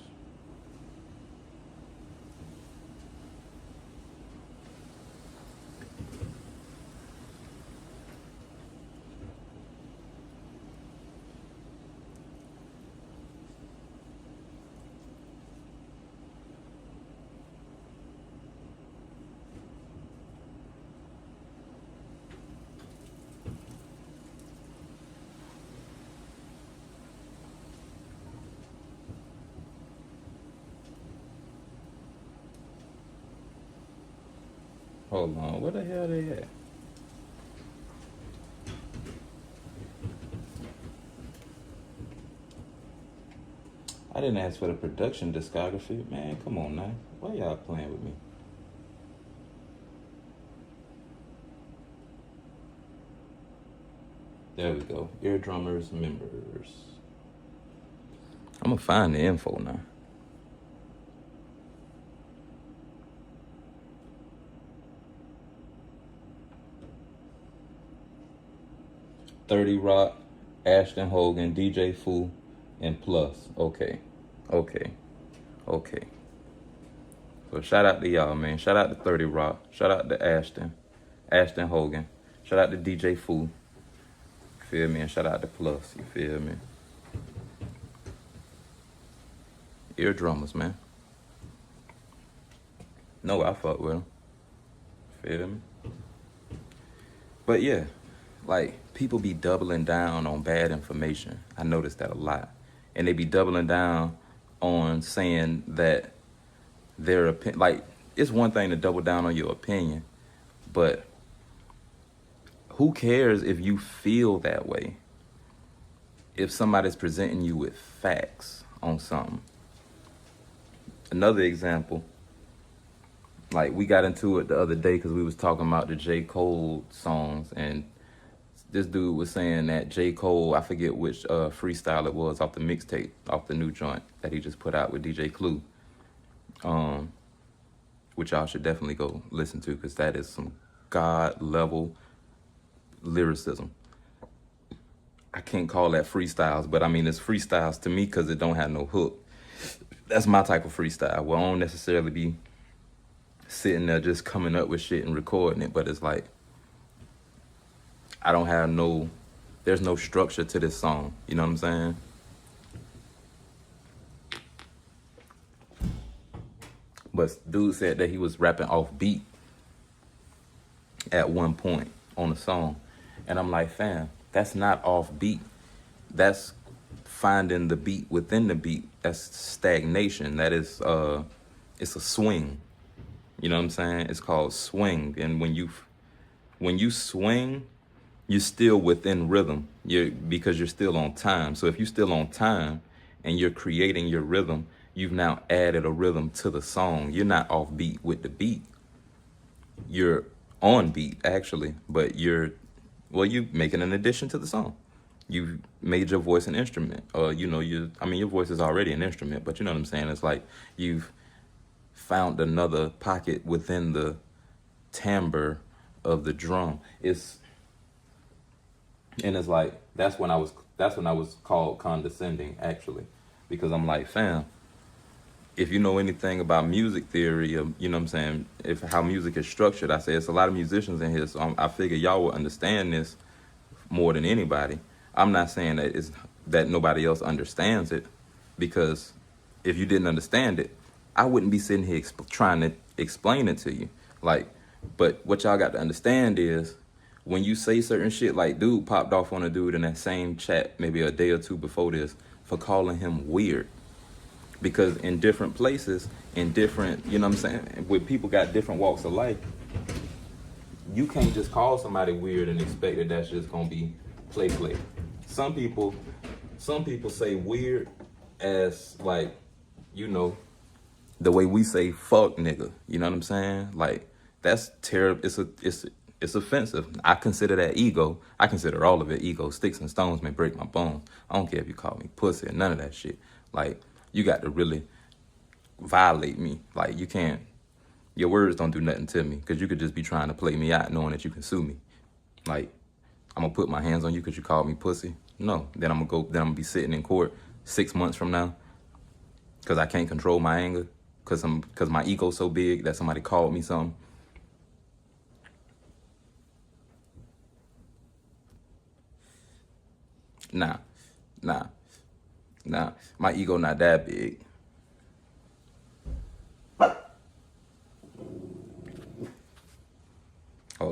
Hold on, where the hell they at? I didn't ask for the production discography. Man, come on now. Why y'all playing with me? There we go. Eardrummers members. I'm gonna find the info now. $30 Rock, Ashton Hogan, DJ Fu, and Plus. Okay. So shout out to y'all, man. Shout out to 30 Rock. Shout out to Ashton Hogan. Shout out to DJ Fu. You feel me? And shout out to Plus. You feel me? Eardrummers, man. No, I fuck with them. Feel me? But yeah, like, people be doubling down on bad information. I noticed that a lot. And they be doubling down on saying that their opinion, like, it's one thing to double down on your opinion, but who cares if you feel that way if somebody's presenting you with facts on something? Another example, like, we got into it the other day because we was talking about the J. Cole songs, and this dude was saying that J. Cole, I forget which freestyle it was off the mixtape, off the new joint that he just put out with DJ Clue, which y'all should definitely go listen to because that is some God-level lyricism. I can't call that freestyles, but I mean, it's freestyles to me because it don't have no hook. That's my type of freestyle. Well, I don't necessarily be sitting there just coming up with shit and recording it, but it's like, I don't have there's no structure to this song. You know what I'm saying? But dude said that he was rapping off beat at one point on the song. And I'm like, fam, that's not off beat. That's finding the beat within the beat. That's stagnation. That is, it's a swing. You know what I'm saying? It's called swing. And when you swing, you're still within rhythm. Because you're still on time. So if you're still on time and you're creating your rhythm, you've now added a rhythm to the song. You're not off beat with the beat. You're on beat actually, but you're making an addition to the song. You've made your voice an instrument. Your voice is already an instrument, but you know what I'm saying? It's like you've found another pocket within the timbre of the drum. It's like that's when I was called condescending actually, because I'm like, fam, if you know anything about music theory, or, you know what I'm saying, if how music is structured, I say it's a lot of musicians in here, so I figure y'all will understand this more than anybody. I'm not saying that nobody else understands it, because if you didn't understand it, I wouldn't be sitting here trying to explain it to you. Like, but what y'all got to understand is when you say certain shit, like dude popped off on a dude in that same chat maybe a day or two before this for calling him weird. Because in different places, in different, you know what I'm saying, where people got different walks of life, you can't just call somebody weird and expect that that's just gonna be play. Some people say weird as, like, you know, the way we say fuck nigga. You know what I'm saying? Like, that's terrible. It's offensive. I consider that ego. I consider all of it ego. Sticks and stones may break my bones. I don't care if you call me pussy or none of that shit. Like, you got to really violate me. Like, you can't, your words don't do nothing to me, because you could just be trying to play me out knowing that you can sue me. Like, I'm going to put my hands on you because you called me pussy? No. Then I'm going to be sitting in court 6 months from now because I can't control my anger, because my ego's so big that somebody called me something. Nah. My ego not that big. Oh.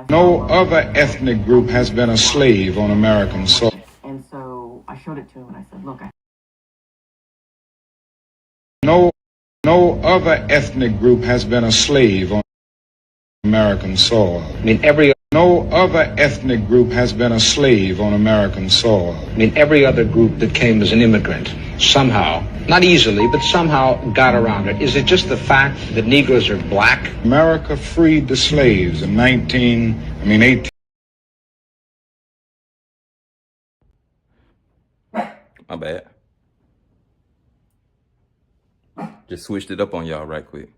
No other ethnic group has been a slave on American soil. And so I showed it to him and I said, look, No, no other ethnic group has been a slave on American soil. No other ethnic group has been a slave on American soil. Every other group that came as an immigrant somehow, not easily, but somehow got around it. Is it just the fact that Negroes are black? America freed the slaves in 18. My bad. Just switched it up on y'all right quick.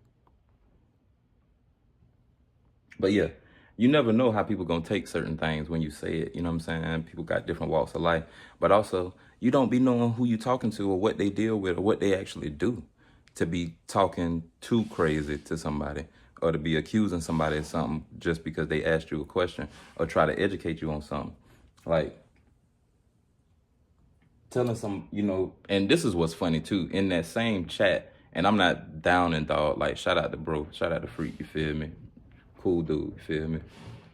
But yeah, you never know how people gonna take certain things when you say it. You know what I'm saying? People got different walks of life. But also, you don't be knowing who you talking to or what they deal with or what they actually do to be talking too crazy to somebody or to be accusing somebody of something just because they asked you a question or try to educate you on something. Like, telling some, and this is what's funny too, in that same chat, and I'm not down and dog, like, shout out to bro, shout out to Freak, you feel me? Cool dude, you feel me?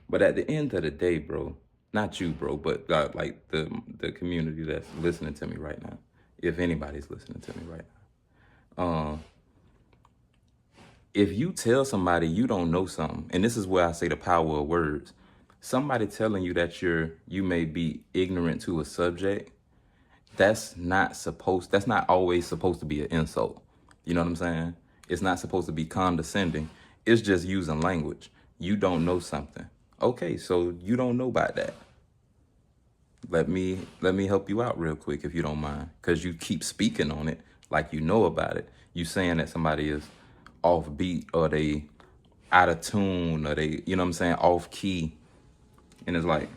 But at the end of the day, bro, not you, bro, but like the community that's listening to me right now, if anybody's listening to me right now, if you tell somebody you don't know something, and this is where I say the power of words, somebody telling you that you may be ignorant to a subject, that's not always supposed to be an insult. You know what I'm saying? It's not supposed to be condescending. It's just using language. You don't know something. Okay, so you don't know about that. Let me help you out real quick if you don't mind. Because you keep speaking on it like you know about it. You saying that somebody is off beat or they out of tune or they, you know what I'm saying, off key. And it's like,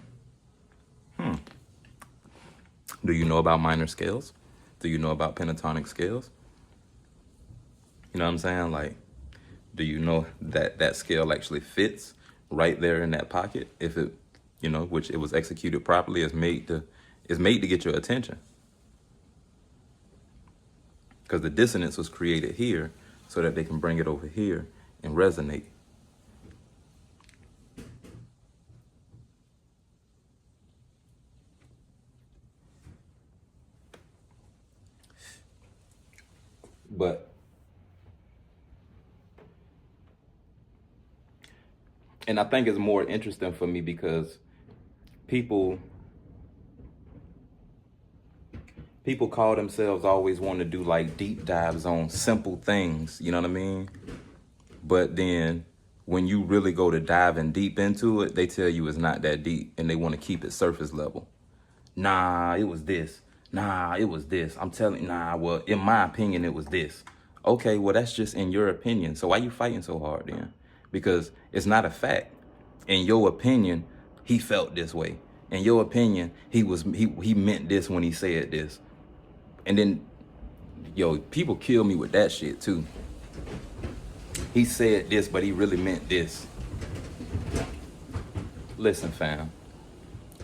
do you know about minor scales? Do you know about pentatonic scales? You know what I'm saying? Like, do you know that that scale actually fits right there in that pocket? If it, which it was executed properly, is made to get your attention. Because the dissonance was created here so that they can bring it over here and resonate. And I think it's more interesting for me because people call themselves always want to do like deep dives on simple things, you know what I mean? But then when you really go to diving deep into it, they tell you it's not that deep and they want to keep it surface level. Nah, it was this. Nah, it was this. I'm telling you, well, in my opinion, it was this. Okay, well, that's just in your opinion. So why you fighting so hard then? Because it's not a fact. In your opinion, he felt this way. In your opinion, he meant this when he said this. And then, people kill me with that shit too. He said this, but he really meant this. Listen, fam.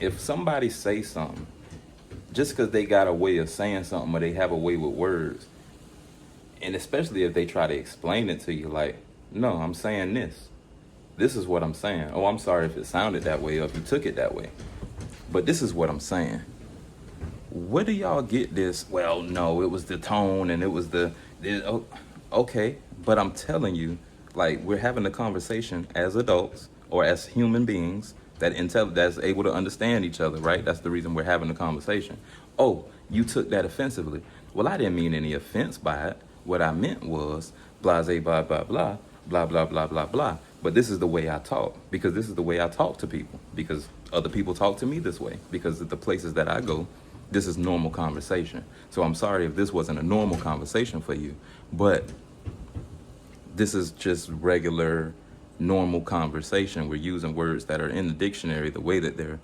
If somebody say something, just because they got a way of saying something or they have a way with words, and especially if they try to explain it to you, like, no, I'm saying this. This is what I'm saying. Oh, I'm sorry if it sounded that way or if you took it that way. But this is what I'm saying. Where do y'all get this? Well, no, it was the tone and it was okay. But I'm telling you, like, we're having a conversation as adults or as human beings that's able to understand each other, right? That's the reason we're having a conversation. Oh, you took that offensively. Well, I didn't mean any offense by it. What I meant was blase, blah, blah, blah, blah, blah, blah, blah, blah. But this is the way I talk, because this is the way I talk to people, because other people talk to me this way, because at the places that I go, this is normal conversation. So I'm sorry if this wasn't a normal conversation for you, but this is just regular, normal conversation. We're using words that are in the dictionary the way that they're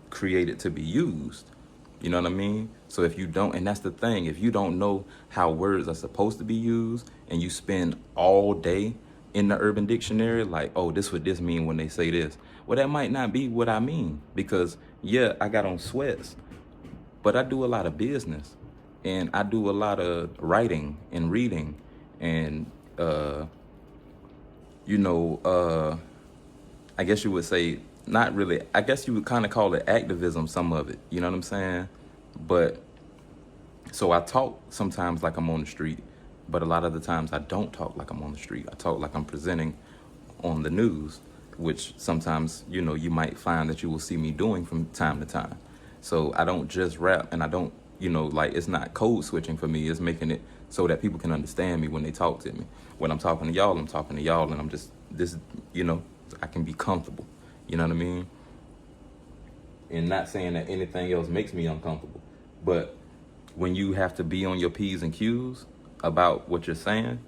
created to be used. You know what I mean? So if you don't, and that's the thing, if you don't know how words are supposed to be used and you spend all day in the Urban Dictionary, like, oh, this would this mean when they say this. Well, that might not be what I mean, because yeah, I got on sweats, but I do a lot of business and I do a lot of writing and reading and, I guess you would say, not really, I guess you would kind of call it activism, some of it, you know what I'm saying? But, so I talk sometimes like I'm on the street, but a lot of the times I don't talk like I'm on the street. I talk like I'm presenting on the news, which sometimes, you know, you might find that you will see me doing from time to time. So I don't just rap, and I don't, you know, like, it's not code switching for me. It's making it so that people can understand me when they talk to me. When I'm talking to y'all, and I'm just, this, you know, I can be comfortable. You know what I mean? And not saying that anything else makes me uncomfortable, but when you have to be on your P's and Q's about what you're saying,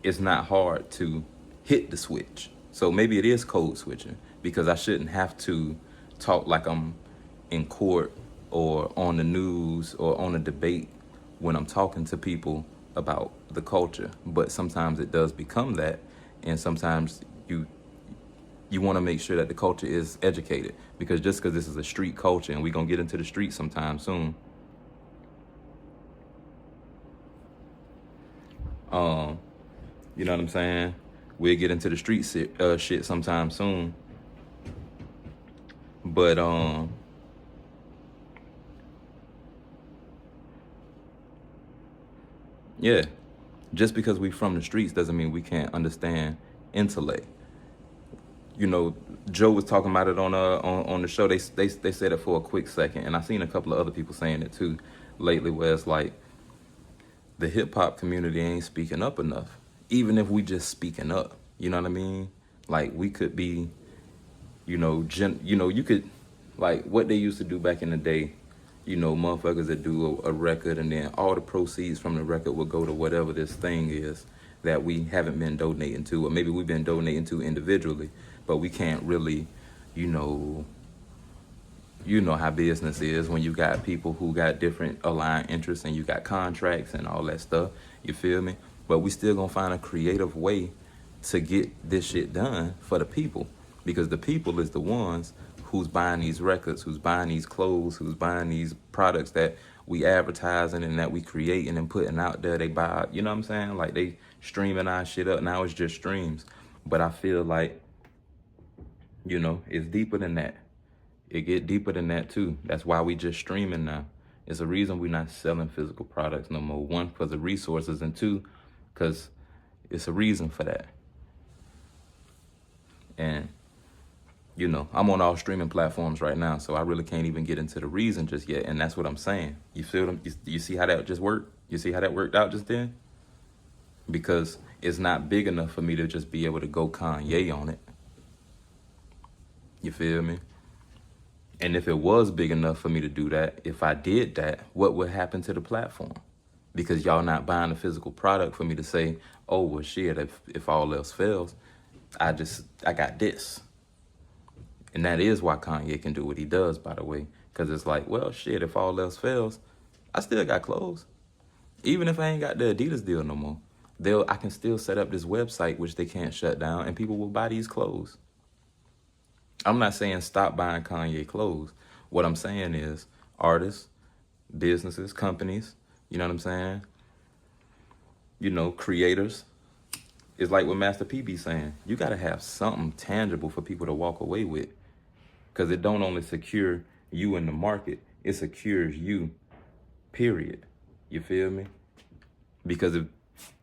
it's not hard to hit the switch. So maybe it is code switching, because I shouldn't have to talk like I'm in court or on the news or on a debate when I'm talking to people about the culture. But sometimes it does become that, and sometimes you want to make sure that the culture is educated, because just because this is a street culture, and we're going to get into the streets sometime soon, you know what I'm saying? We'll get into the street shit sometime soon. But yeah, just because we from the streets doesn't mean we can't understand intellect. You know, Joe was talking about it on the show. They said it for a quick second, and I seen a couple of other people saying it too lately, where it's like the hip hop community ain't speaking up enough. Even if we just speaking up, you know what I mean? Like, we could be, you know, you could, like what they used to do back in the day, you know, motherfuckers that do a record, and then all the proceeds from the record will go to whatever this thing is that we haven't been donating to, or maybe we've been donating to individually, but we can't really, you know how business is when you got people who got different aligned interests, and you got contracts and all that stuff, you feel me? But we still gonna find a creative way to get this shit done for the people, because the people is the ones who's buying these records, who's buying these clothes, who's buying these products that we advertising and that we creating and putting out there. They buy, you know what I'm saying? Like, they streaming our shit up. Now it's just streams. But I feel like, you know, it's deeper than that. It get deeper than that too. That's why we just streaming now. It's a reason we're not selling physical products no more. One, because of resources, and two, because it's a reason for that. And, you know, I'm on all streaming platforms right now, so I really can't even get into the reason just yet. And that's what I'm saying. You feel them? You see how that just worked? You see how that worked out just then? Because it's not big enough for me to just be able to go Kanye on it. You feel me? And if it was big enough for me to do that, if I did that, what would happen to the platform? Because y'all not buying a physical product for me to say, oh, well, shit, if all else fails, I got this. And that is why Kanye can do what he does, by the way. Because it's like, well, shit, if all else fails, I still got clothes. Even if I ain't got the Adidas deal no more, I can still set up this website, which they can't shut down, and people will buy these clothes. I'm not saying stop buying Kanye clothes. What I'm saying is artists, businesses, companies, you know what I'm saying? You know, creators. It's like what Master P be saying. You got to have something tangible for people to walk away with. Because it don't only secure you in the market, it secures you, period. You feel me? Because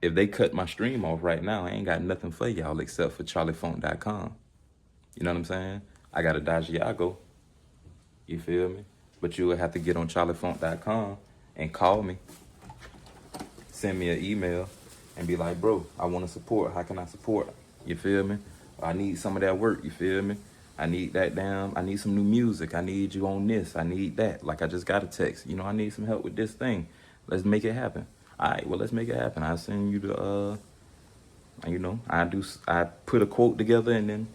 if they cut my stream off right now, I ain't got nothing for y'all except for charlifunk.com. You know what I'm saying? I got Edagiago. You feel me? But you would have to get on charlifunk.com and call me. Send me an email and be like, bro, I want to support. How can I support? You feel me? I need some of that work. You feel me? I need that down. I need some new music. I need you on this. I need that. Like, I just got a text. You know, I need some help with this thing. Let's make it happen. All right, well, let's make it happen. I'll send you the, you know, I put a quote together, and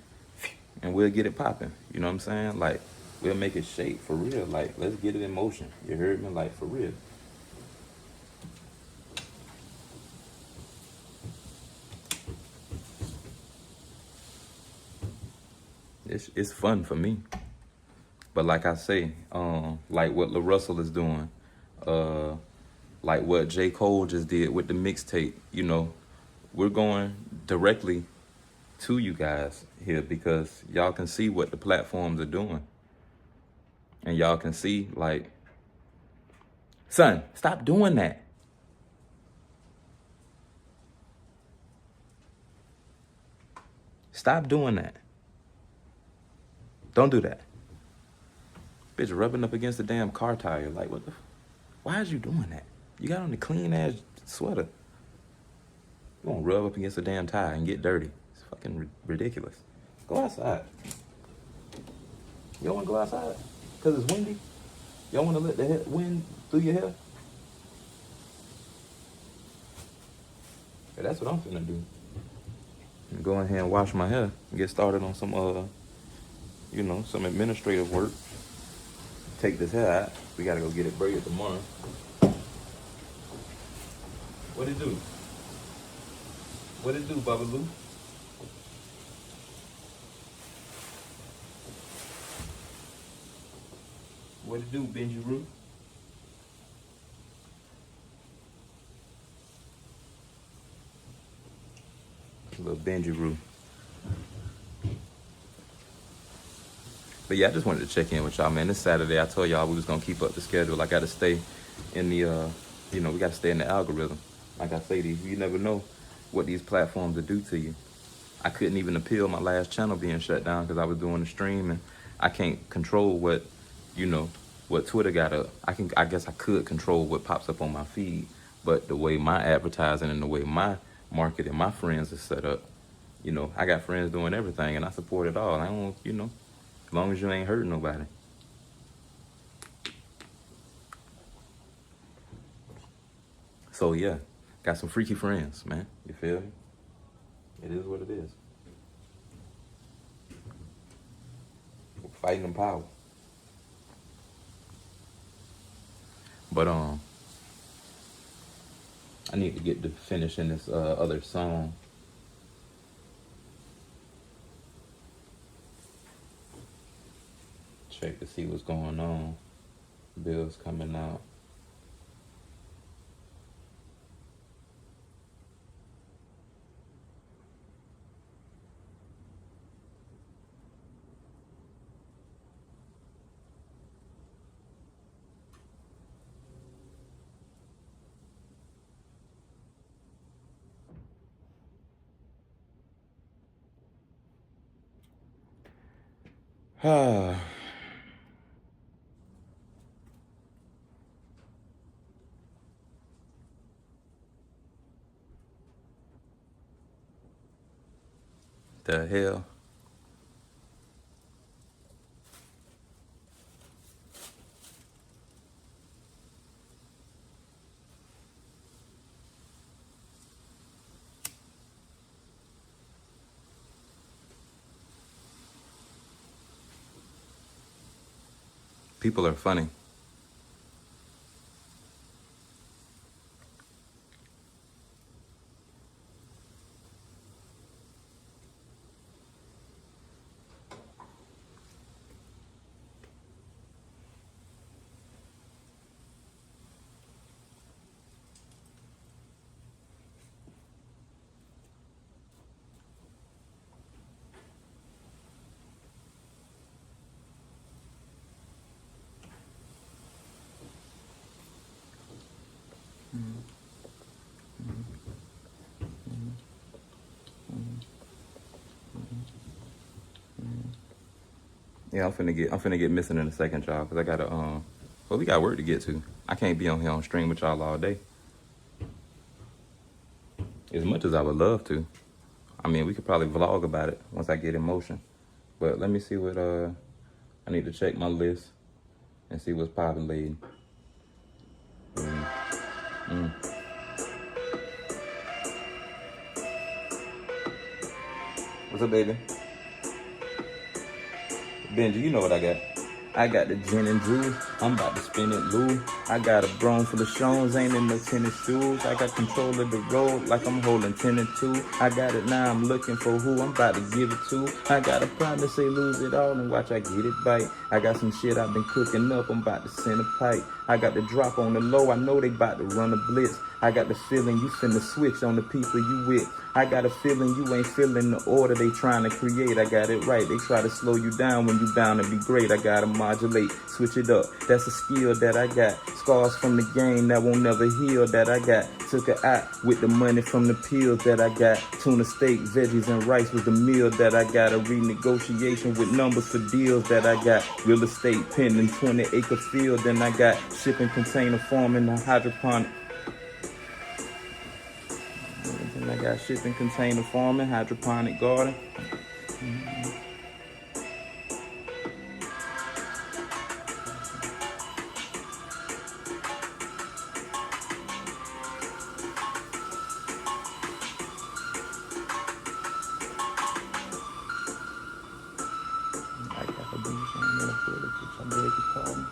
we'll get it popping. You know what I'm saying? Like, we'll make it shake for real. Like, let's get it in motion. You heard me? Like, for real. It's fun for me. But like I say, like what La Russell is doing, like what J. Cole just did with the mixtape, you know, we're going directly to you guys here because y'all can see what the platforms are doing. And y'all can see, like, son, stop doing that. Stop doing that. Don't do that. Bitch, rubbing up against the damn car tire. Like, what the? Why is you doing that? You got on the clean ass sweater. You gonna rub up against the damn tire and get dirty. It's fucking ridiculous. Go outside. You don't wanna go outside? Cause it's windy? You don't wanna let the wind through your hair? Yeah, that's what I'm finna do. Go in here and wash my hair and get started on some some administrative work. Take this hair out. We gotta go get it braided tomorrow. What it do? What it do, Babaloo? What it do, Benji-Roo? Little Benji-Roo. But yeah, I just wanted to check in with y'all, man. This Saturday, I told y'all we was gonna keep up the schedule. I gotta stay in the, we gotta stay in the algorithm. Like I say, you never know what these platforms will do to you. I couldn't even appeal my last channel being shut down because I was doing the stream, and I can't control what Twitter got up. I guess I could control what pops up on my feed, but the way my advertising and the way my marketing, my friends is set up, I got friends doing everything, and I support it all. I don't, as long as you ain't hurting nobody. So yeah, got some freaky friends, man. You feel me? It is what it is. We're fighting in power. But I need to get to finishing this other song. Check to see what's going on. Bills coming out. The hell? People are funny. Yeah, I'm finna get missing in a second, y'all, because I gotta, we got work to get to. I can't be on here on stream with y'all all day. As much as I would love to. I mean, we could probably vlog about it once I get in motion. But let me see what, I need to check my list and see what's populating. What's up, baby? Benji, you know what I got. I got the gin and juice. I'm about to spin it, Lou. I got a broom full of shones, ain't in no tennis shoes. I got control of the road like I'm holding 10 and 2. I got it now, I'm looking for who I'm about to give it to. I got a partner say lose it all and watch I get it bite. I got some shit I've been cooking up, I'm about to send a pipe. I got the drop on the low, I know they about to run a blitz. I got the feeling you finna switch on the people you with. I got a feeling you ain't feeling the order they trying to create. I got it right, they try to slow you down when you bound to be great. I gotta modulate, switch it up, that's a skill that I got. Scars from the game that won't never heal that I got. Took a out with the money from the pills that I got. Tuna steak, veggies and rice was the meal that I got. A renegotiation with numbers for deals that I got. Real estate pending 20-acre field, then I got shipping container farming the hydroponic. And I got shipping container farming, hydroponic garden. I got a beach on there for the bitch. I beg your pardon.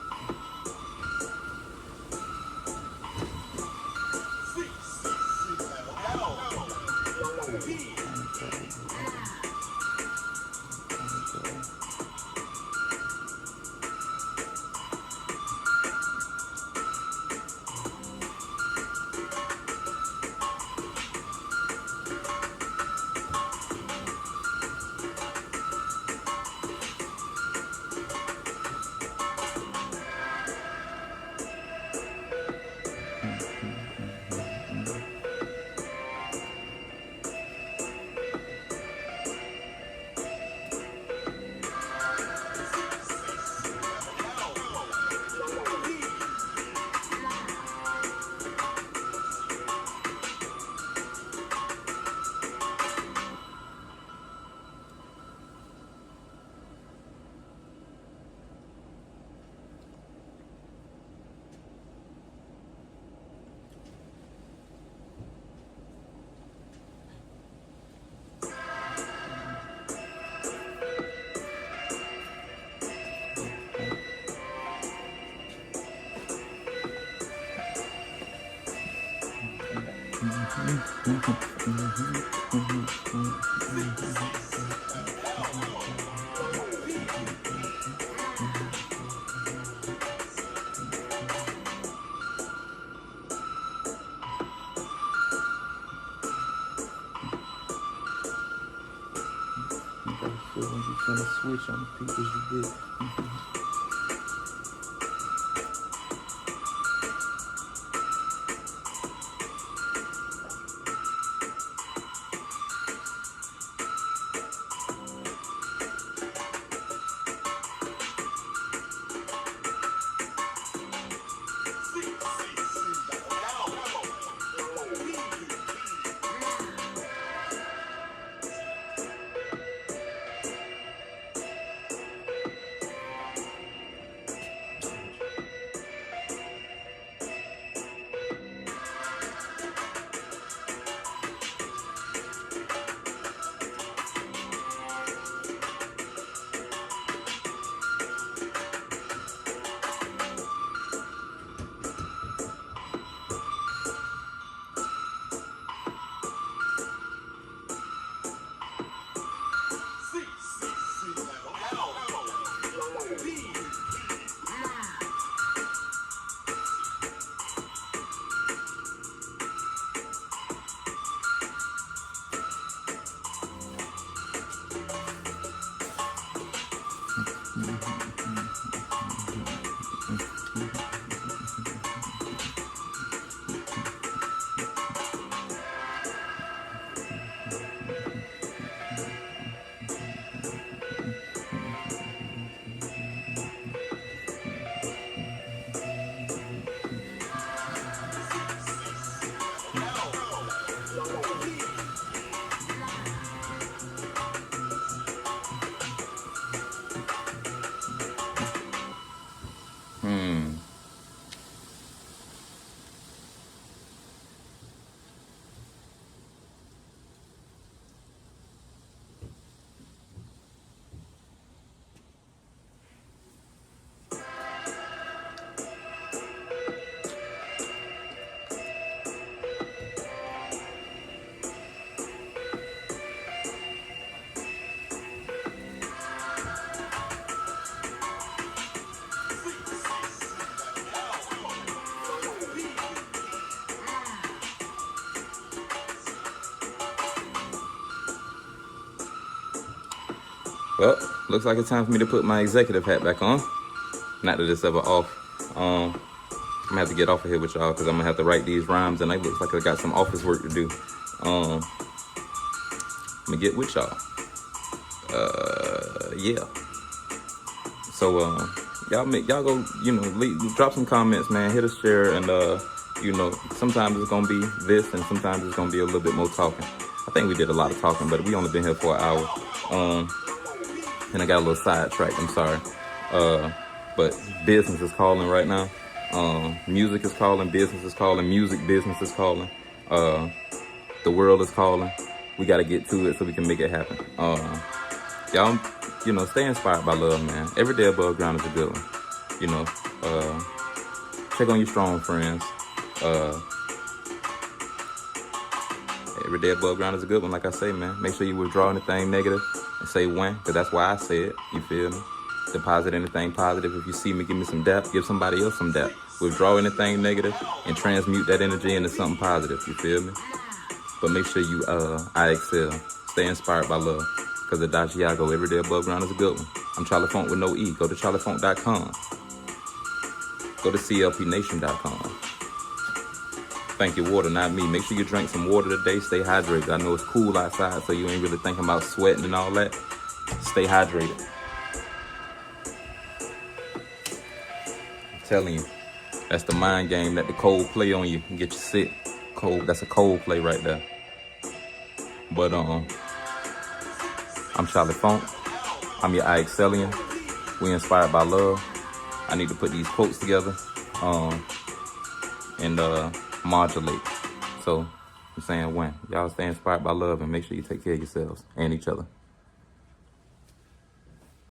You got a feeling you finna switch on the people you with. Well, looks like it's time for me to put my executive hat back on. Not that it's ever off. I'm gonna have to get off of here with y'all because I'm gonna have to write these rhymes, and it looks like I got some office work to do. I'm gonna get with y'all. Yeah. So y'all go, drop some comments, man. Hit a share, and sometimes it's gonna be this, and sometimes it's gonna be a little bit more talking. I think we did a lot of talking, but we only been here for an hour. And I got a little sidetracked. I'm sorry. But business is calling right now. Music is calling. Business is calling. Music business is calling. The world is calling. We got to get to it so we can make it happen. Y'all, stay inspired by love, man. Every day above ground is a good one. Check on your strong friends. Every day above ground is a good one, like I say, man. Make sure you withdraw anything negative and say when, because that's why I say it. You feel me? Deposit anything positive. If you see me, give me some depth. Give somebody else some depth. Withdraw anything negative and transmute that energy into something positive. You feel me? But make sure you, I excel. Stay inspired by love. Because Edagiago, every day above ground is a good one. I'm Charli Funk with no E. Go to charlifunk.com. Go to clpnation.com. Thank your water, not me. Make sure you drink some water today. Stay hydrated. I know it's cool outside, so you ain't really thinking about sweating and all that. Stay hydrated. I'm telling you, that's the mind game that the cold play on you and get you sick. Cold, that's a cold play right there. But I'm Charli Funk. I'm your Excellion. We inspired by love. I need to put these quotes together and modulate. So I'm saying when y'all stay inspired by love and make sure you take care of yourselves and each other.